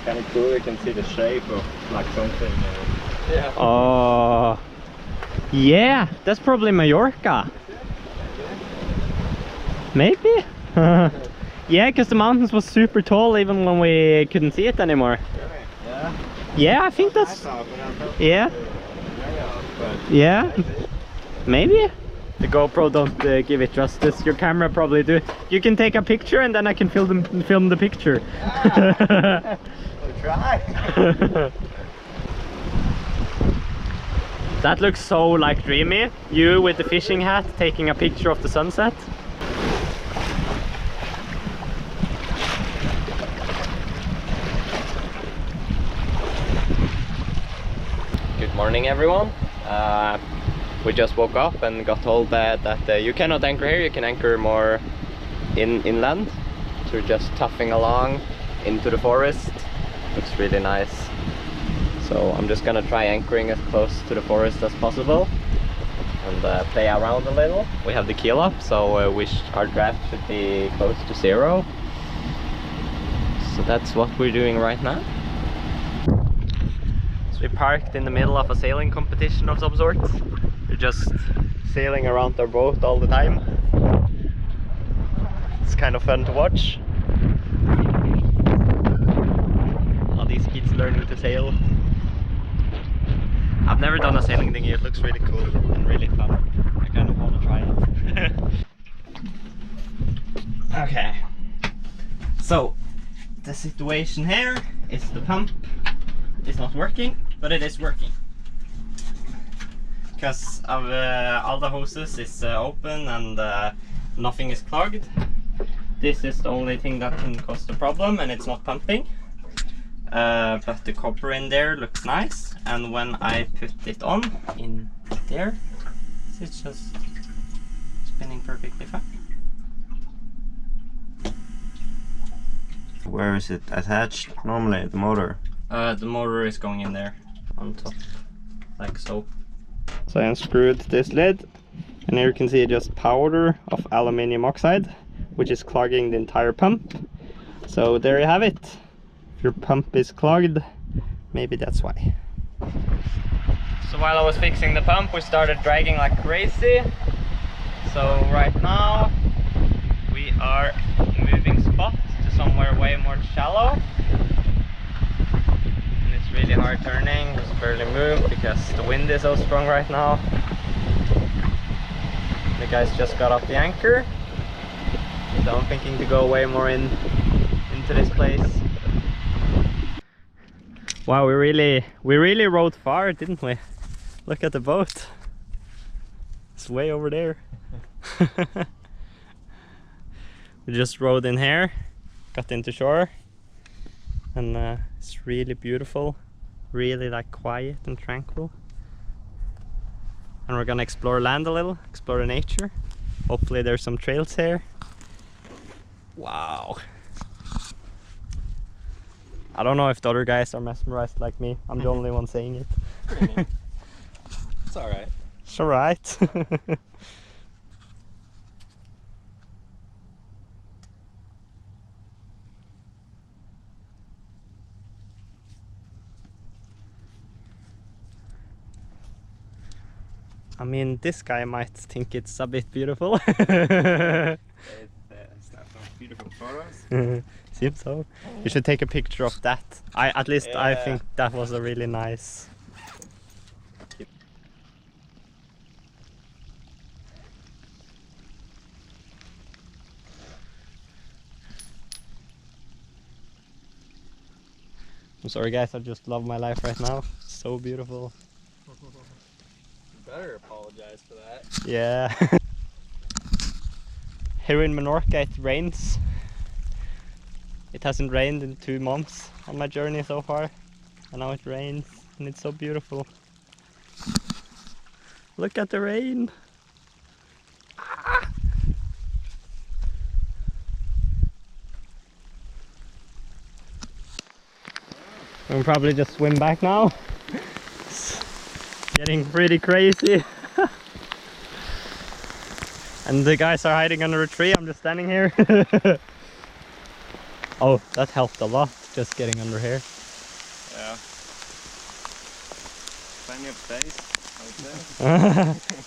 kind of cool. You can see the shape of like something. Yeah. Oh, yeah, that's probably Mallorca. Maybe. Yeah, because the mountains was super tall even when we couldn't see it anymore. Yeah. Yeah, I think that's. Yeah. Yeah. Maybe. The GoPro don't give it justice. Your camera probably do. You can take a picture and then I can film the picture. Yeah. We'll try. That looks so like dreamy. You with the fishing hat taking a picture of the sunset. Good morning, everyone. We just woke up and got told that you cannot anchor here, you can anchor more inland. So we're just toughing along into the forest. Looks really nice. So I'm just gonna try anchoring as close to the forest as possible and play around a little. We have the keel up, so our draft should be close to 0. So that's what we're doing right now. So we parked in the middle of a sailing competition of some sort. We're just sailing around our boat all the time. It's kind of fun to watch. All these kids learning to sail. I've never done a sailing dinghy. It looks really cool and really fun. I kind of want to try it. Okay. So the situation here is the pump is not working, but it is working. Because of all the hoses is open and nothing is clogged. This is the only thing that can cause the problem, and it's not pumping. But the copper in there looks nice, and when I put it on in there, it's just spinning perfectly fine. Where is it attached? Normally the motor. The motor is going in there on top, like so. So I unscrewed this lid, and here you can see just powder of aluminium oxide, which is clogging the entire pump. So there you have it. If your pump is clogged, maybe that's why. So while I was fixing the pump, we started dragging like crazy. So right now we are moving spot to somewhere way more shallow. Really hard turning, just barely move because the wind is so strong right now. The guys just got off the anchor, so I'm thinking to go way more into this place. Wow, we really rode far, didn't we? Look at the boat. It's way over there. We just rode in here, got into shore, and it's really beautiful, really like quiet and tranquil. And we're gonna explore land a little, explore the nature. Hopefully there's some trails here. Wow. I don't know if the other guys are mesmerized like me. I'm the only one saying it. It's alright. It's alright. I mean, this guy might think it's a bit beautiful. Snap some beautiful photos. Seems so. You should take a picture of that. At least I think that was a really nice. I'm sorry guys, I just love my life right now. It's so beautiful. You better apologize for that. Yeah. Here in Menorca it rains. It hasn't rained in 2 months on my journey so far. And now it rains and it's so beautiful. Look at the rain. Ah. We'll probably just swim back now. It's getting pretty crazy. And the guys are hiding under a tree. I'm just standing here. Oh, that helped a lot. just getting under here. Yeah. Plenty of space, I would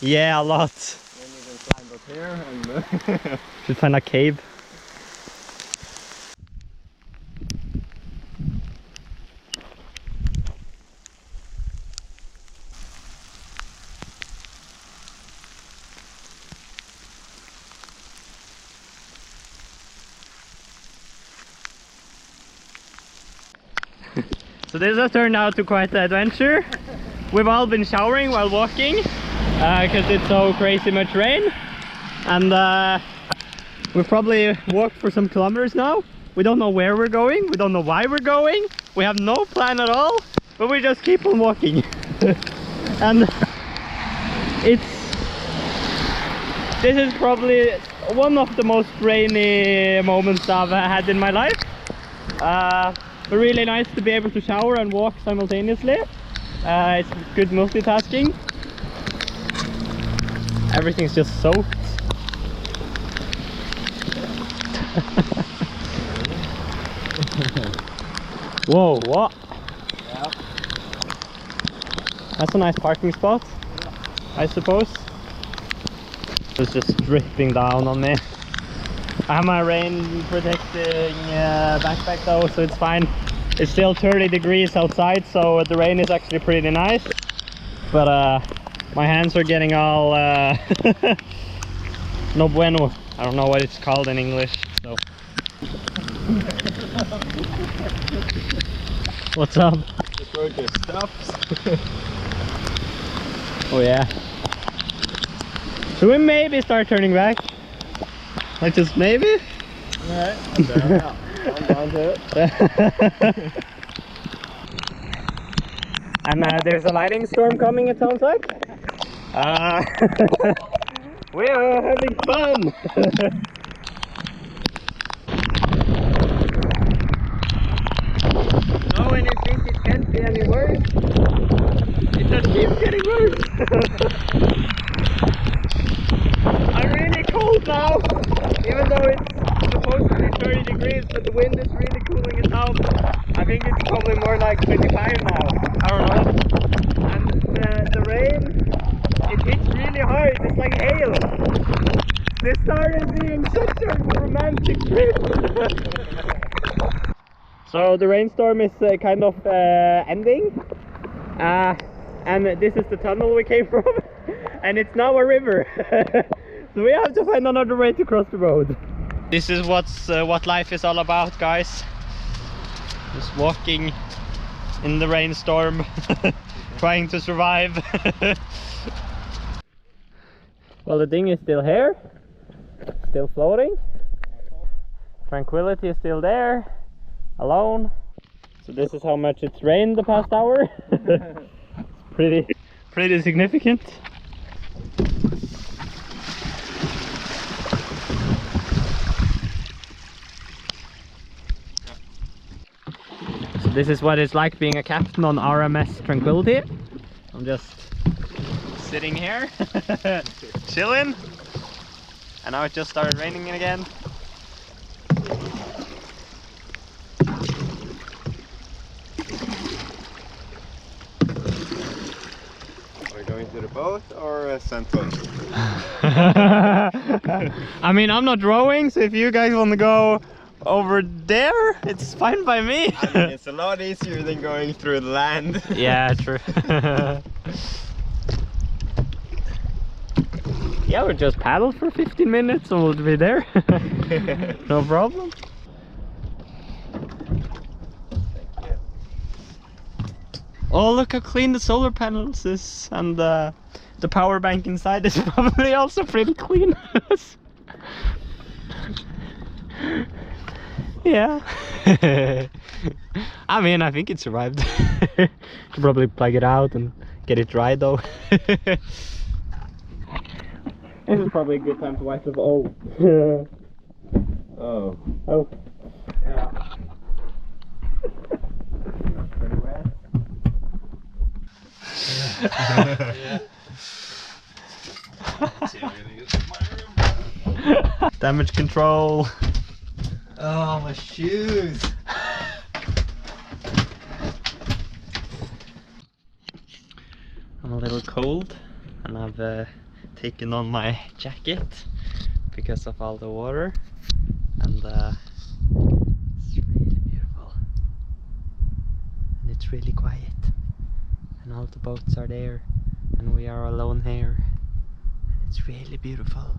say. Yeah, a lot. Then you can climb up here and Should find a cave. So this has turned out to quite an adventure. We've all been showering while walking because it's so crazy much rain, and we've probably walked for some kilometers now. We don't know where we're going, we don't know why we're going, we have no plan at all, but we just keep on walking. And this is probably one of the most rainy moments I've had in my life. But really nice to be able to shower and walk simultaneously. It's good multitasking. Everything's just soaked. Whoa, what? yeah. That's a nice parking spot, I suppose. It's just dripping down on me. I have my rain protecting backpack though, so it's fine. It's still 30 degrees outside, so the rain is actually pretty nice. But my hands are getting all no bueno. I don't know what it's called in English. So what's up? The road just stops. Oh yeah. Should we maybe start turning back? Like just maybe? Alright, I'm down. I'm down to it. And there's a lightning storm coming, it sounds like. We are having fun! No, and you think it can't be any worse? It just keeps getting worse! I'm really cold now! Even though it's supposed to be 30 degrees, but the wind is really cooling it down. I think it's probably more like 25 now. I don't know. And the rain, it hits really hard. It's like hail. This started being such a romantic trip. So the rainstorm is kind of ending. And this is the tunnel we came from. And it's now a river. So we have to find another way to cross the road. This is what life is all about, guys. Just walking in the rainstorm, trying to survive. Well, the ding is still here, still floating. Tranquility is still there, alone. So this is how much it's rained the past hour. It's pretty significant. This is what it's like being a captain on RMS Tranquility. I'm just sitting here, chilling, and now it just started raining again. Are we going to the boat or Central? I mean, I'm not rowing, so if you guys want to go over there, it's fine by me. I mean, it's a lot easier than going through the land. Yeah, true. Yeah, we'll just paddle for 15 minutes and we'll be there. No problem. Oh, look how clean the solar panels is, and the power bank inside is probably also pretty clean. Yeah. I mean, I think it survived. Should probably plug it out and get it dry though. This is probably a good time to wipe it. Oh. Oh. Oh. Yeah. Pretty wet. Damage control. Oh, my shoes. cold, and I've taken on my jacket because of all the water, and it's really beautiful, and it's really quiet, and all the boats are there, and we are alone here, and it's really beautiful.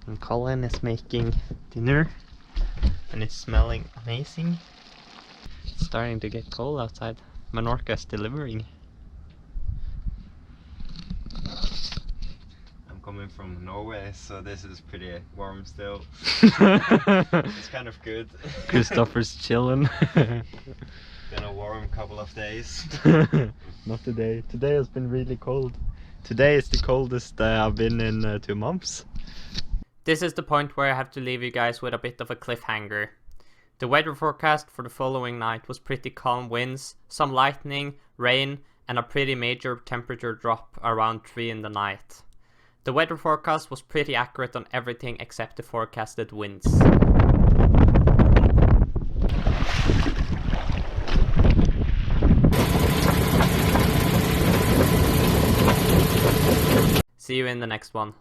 And Colin is making dinner, and it's smelling amazing. It's starting to get cold outside. Menorca is delivering. I'm coming from Norway, so this is pretty warm still. It's kind of good. Christopher's chilling. Been a warm couple of days. Not today. Today has been really cold. Today is the coldest I've been in 2 months. This is the point where I have to leave you guys with a bit of a cliffhanger. The weather forecast for the following night was pretty calm winds, some lightning, rain, and a pretty major temperature drop around 3 in the night. The weather forecast was pretty accurate on everything except the forecasted winds. See you in the next one.